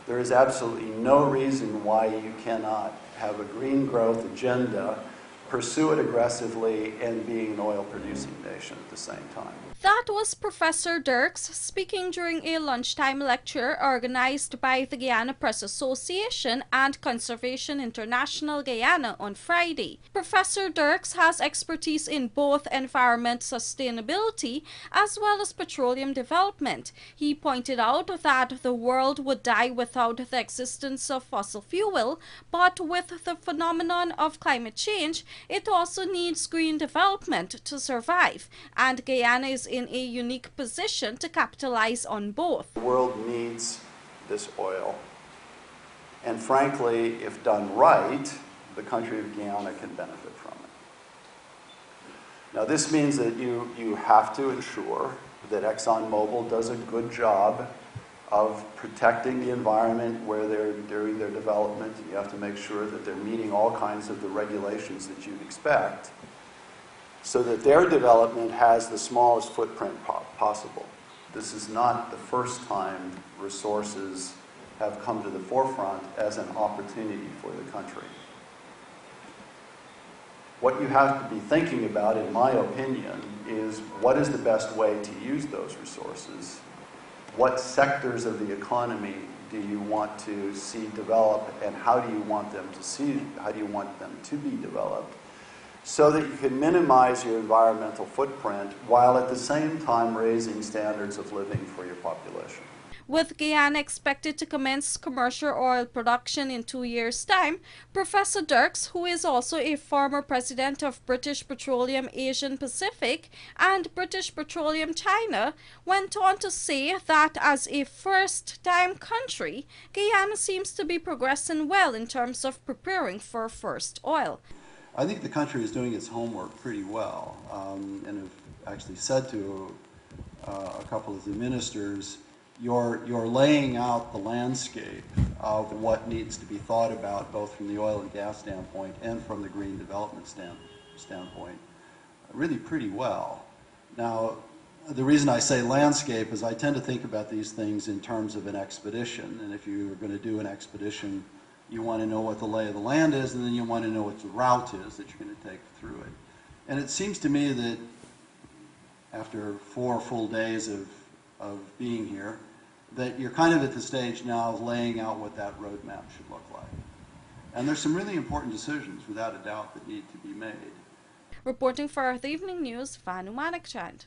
There is absolutely no reason why you cannot have a green growth agenda, pursue it aggressively, and being an oil-producing nation at the same time. That was Professor Dirks speaking during a lunchtime lecture organized by the Guyana Press Association and Conservation International Guyana on Friday. Professor Dirks has expertise in both environment sustainability as well as petroleum development. He pointed out that the world would die without the existence of fossil fuel, but with the phenomenon of climate change, it also needs green development to survive, and Guyana is in a unique position to capitalize on both. The world needs this oil, and frankly, if done right, the country of Guyana can benefit from it. Now, this means that you have to ensure that ExxonMobil does a good job of protecting the environment where they're doing their development. You have to make sure that they're meeting all kinds of the regulations that you'd expect, so that their development has the smallest footprint possible. This is not the first time resources have come to the forefront as an opportunity for the country. What you have to be thinking about, in my opinion, is what is the best way to use those resources? What sectors of the economy do you want to see develop, and how do you want them to be developed, so that you can minimize your environmental footprint while at the same time raising standards of living for your population. With Guyana expected to commence commercial oil production in 2 years' time, Professor Dirks, who is also a former president of British Petroleum Asian Pacific and British Petroleum China, went on to say that as a first-time country, Guyana seems to be progressing well in terms of preparing for first oil. I think the country is doing its homework pretty well, and have actually said to a couple of the ministers, you're laying out the landscape of what needs to be thought about, both from the oil and gas standpoint and from the green development standpoint, really pretty well. Now, the reason I say landscape is I tend to think about these things in terms of an expedition, and if you're going to do an expedition, you want to know what the lay of the land is, and then you want to know what the route is that you're going to take through it. And it seems to me that after 4 full days of being here, that you're kind of at the stage now of laying out what that roadmap should look like. And there's some really important decisions, without a doubt, that need to be made. Reporting for the Evening News, Vanu Manakchand.